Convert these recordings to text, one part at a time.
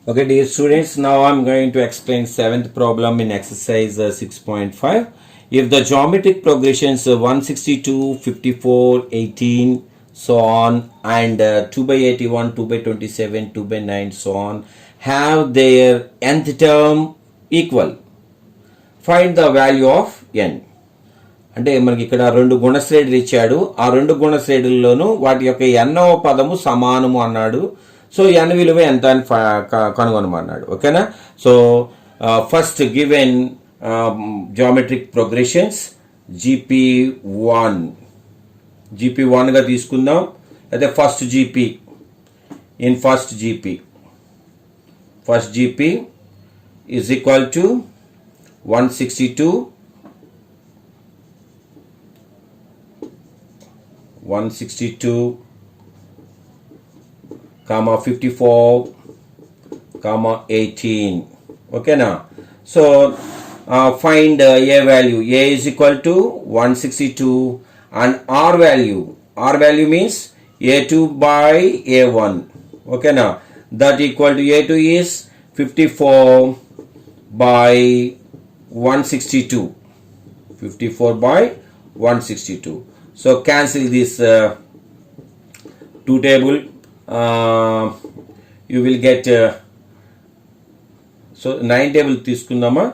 Okay, dear students, now I'm going to explain seventh problem in exercise 6.5. If the geometric progressions 162, 54, 18, so on, and 2 by 81, 2 by 27, 2 by 9, so on, have their nth term equal, find the value of n. అంటే మనకి ఇక్కడ రెండు గుణశ్రేణులు ఇచ్చాడు. ఆ రెండు గుణశ్రేణుల్లోనూ వాటి యొక్క ఎన్నవ పదము సమానము అన్నాడు. సో ఎన్ విలువ ఎంత అని కనుగొనమన్నాడు. ఓకేనా. So first given geometric progressions GP1గా తీసుకుందాం. అయితే first GP is equal to 162 comma 54 comma 18. Okay now, so find a value. A is equal to 162 and r value means a2 by a1. Okay now, that equal to a2 is 54 by 162. 54 by 162. So cancel this two table. You will get so 9 table తీసుకుందామా.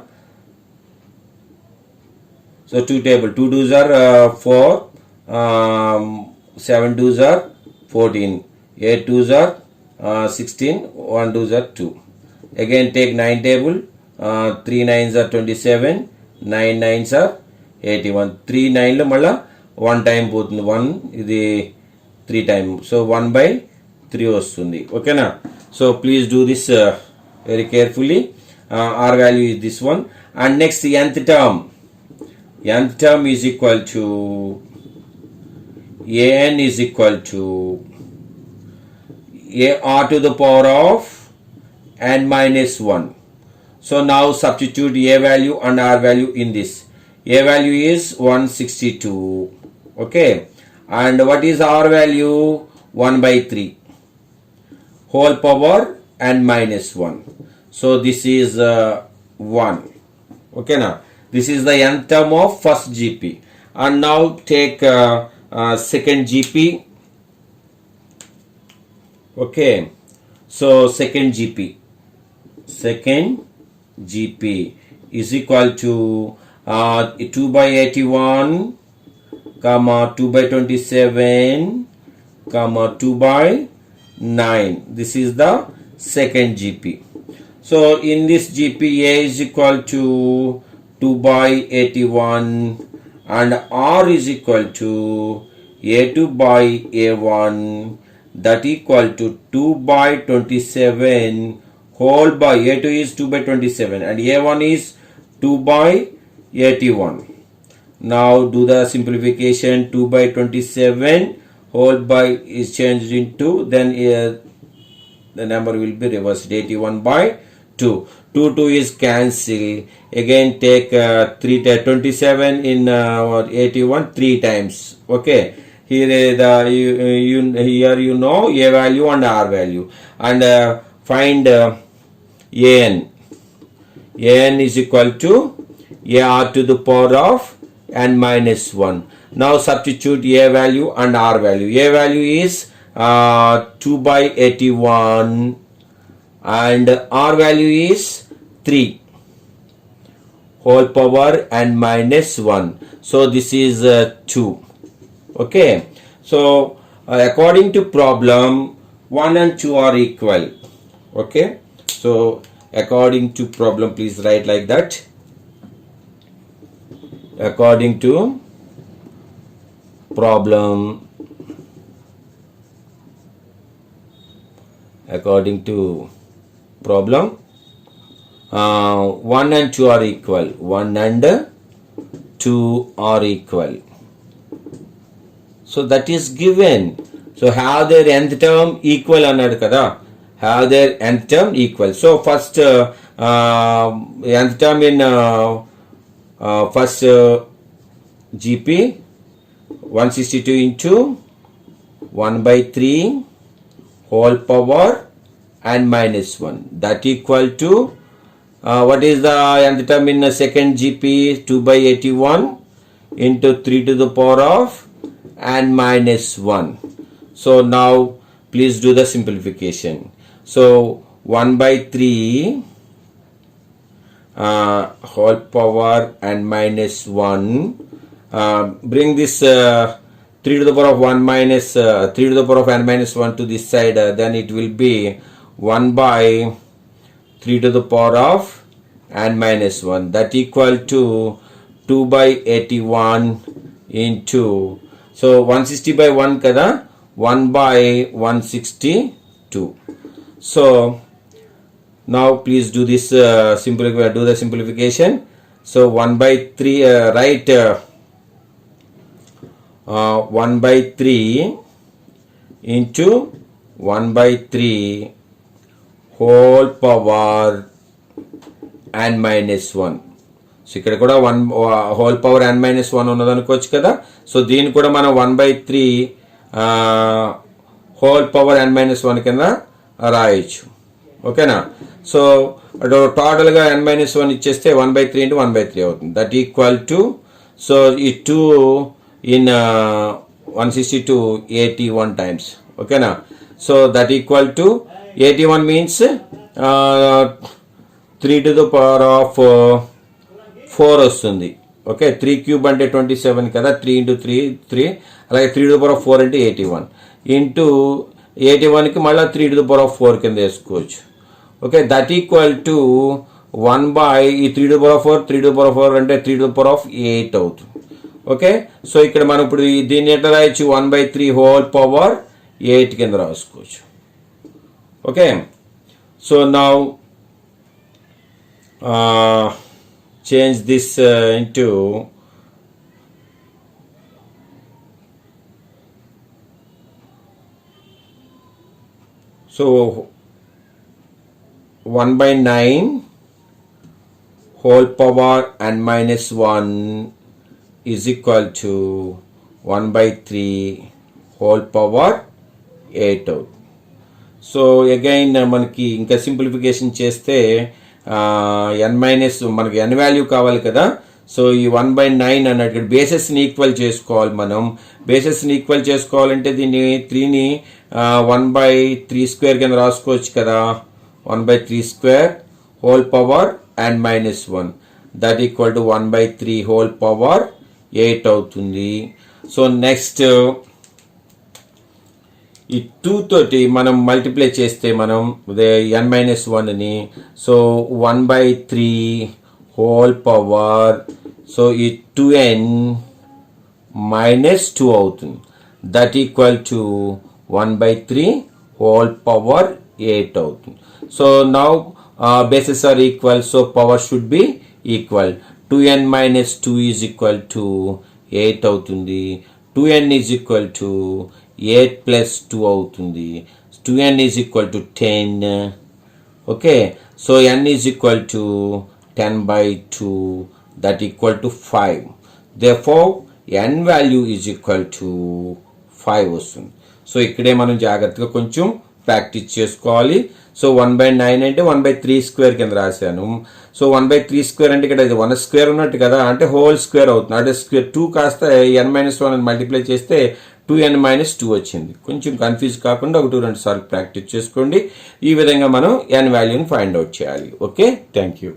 So 2 table, 2 2s are 4, 7 2s are 14, 8 2s are 16, 1 2s are 2. Again take 9 table, 3 9s are 27, 9 9s are 81. 3 9 లో మళ్ళా 1 time పోతుంది, 1 ఇది 3 time, so 1 by 3 వస్తుంది. ఓకేనా. So please do this very carefully. Our value is this one. And next nth term is equal to an is equal to ar to the power of n minus 1. So now substitute a value and r value in this. A value is 162. Okay, and what is r value? 1 by 3 whole power n minus 1. So this is 1. Okay, now this is the nth term of first GP. And now take second GP. Okay, so second GP is equal to 2 by 81 comma 2 by 27 comma 2 by 9. This is the second GP. So in this GP, A is equal to 2 by 81 and R is equal to A2 by A1, that equal to 2 by 27 whole by A2 is 2 by 27 and A1 is 2 by 81. Now do the simplification. 2 by 27 whole by is changed into, then the number will be reversed, 81 by 2. 2 is cancelled. Again take 27 in 81 3 times. Okay, here here you know a value and r value, and find an is equal to ar to the power of n minus 1. Now substitute a value and r value. A value is 2 by 81 and r value is 3 whole power n minus 1. So this is 2. Okay, so according to problem 1 and 2 are equal. Okay, so according to problem, please write like that. According to problem 1 and 2 are equal. 1 and 2 are equal. So that is given. So have their nth term equal అన్నాడు కదా. Have their nth term equal. So first nth term in first GP 162 into 1 by 3 whole power and minus 1. That equal to what is the nth term in the second GP? 2 by 81 into 3 to the power of and minus 1. So now please do the simplification. So 1 by 3 whole power and minus 1. Bring this 3 to the power of 1 minus 3 to the power of n minus 1 to this side. Then it will be 1 by 3 to the power of n minus 1. That equal to 2 by 81 into, so 160 by 1 kada, 1 by 162. So now please do this do the simplification. So 1 by 3 write 1 by 3 into 1 by 3 whole power n minus 1. So ఇక్కడ కూడా 1 whole power n minus 1 ఉన్నది అనుకోవచ్చు కదా. So దీన్ని కూడా మనం 1 by 3 whole power n minus 1 కింద రాయొచ్చు. ఓకేనా. సో టోటల్గా n minus 1 ఇచ్చేస్తే 1 by 3 into 1 by 3 అవుతుంది. దట్ ఈక్వల్ టు, సో ఈ 2 in 162 81 times. ఓకేనా. So that equal to 81 means 3 to the power of 4 వస్తుంది. ఓకే. 3 క్యూబ్ అంటే 27 కదా. 3 into 3 3, అలాగే 3 to the power of 4 అంటే 81 ఇంటూ 81కి మళ్ళీ 3 to the power of 4 కింద వేసుకోవచ్చు. Okay. That equal to 1 by ఈ 3 to the power of 4 3 to the power of 4 అంటే 3 to the power of 8 అవుతుంది. ఓకే. సో ఇక్కడ మనం ఇప్పుడు దీన్ని ఎట్లా రాయొచ్చు? 1 by 3 whole power 8 కింద రాసుకోవచ్చు. Okay. So now change this into so 1 by 9 whole power n minus 1 is equal to 1 by 3 whole power 8 out. So again మనకి ఇంకా సింప్లిఫికేషన్ చేస్తే n మైనస్ మనకి n వాల్యూ కావాలి కదా. సో ఈ 1 by 9 అన్నట్టు బేసెస్ని ఈక్వల్ చేసుకోవాలి. మనం బేసెస్ని ఈక్వల్ చేసుకోవాలంటే దీన్ని 3ని 1 by 3 స్క్వేర్ కింద రాసుకోవచ్చు కదా. 1 by 3 square whole power n minus 1. That equal to 1 by 3 whole power 8 అవుతుంది. సో నెక్స్ట్ ఈ 2 తోటి మనం మల్టిప్లై చేస్తే మనం n minus 1ని, so 1 by 3 whole power, so ఈ 2n minus 2 అవుతుంది. That equal to 1 by 3 whole power 8 అవుతుంది. So now bases are equal, so power should be equal. 2n minus 2 is equal to 8 అవుతుంది. 2n is equal to 8 plus 2 అవుతుంది. 2n is equal to 10. Okay, so n is equal to 10 by 2, that equal to 5. Therefore n value is equal to 5 వస్తుంది. So ఇక్కడే మనం జాగ్రత్తగా కొంచెం practice చేసుకోవాలి. So 1 by 9 అంటే 1 by 3 square కింద రాశాను. సో 1 by 3 స్క్వేర్ అంటే ఇక్కడ 1 స్క్వేర్ ఉన్నట్టు కదా, అంటే హోల్ స్క్వేర్ అవుతుంది. అంటే స్క్వేర్ 2 కాస్త n minus 1 అని మల్టిప్లై చేస్తే 2n minus 2 వచ్చింది. కొంచెం కన్ఫ్యూజ్ కాకుండా 1-2 సార్లు ప్రాక్టీస్ చేసుకోండి. ఈ విధంగా మనం n వాల్యూని ఫైండ్ అవుట్ చేయాలి. Okay, thank you.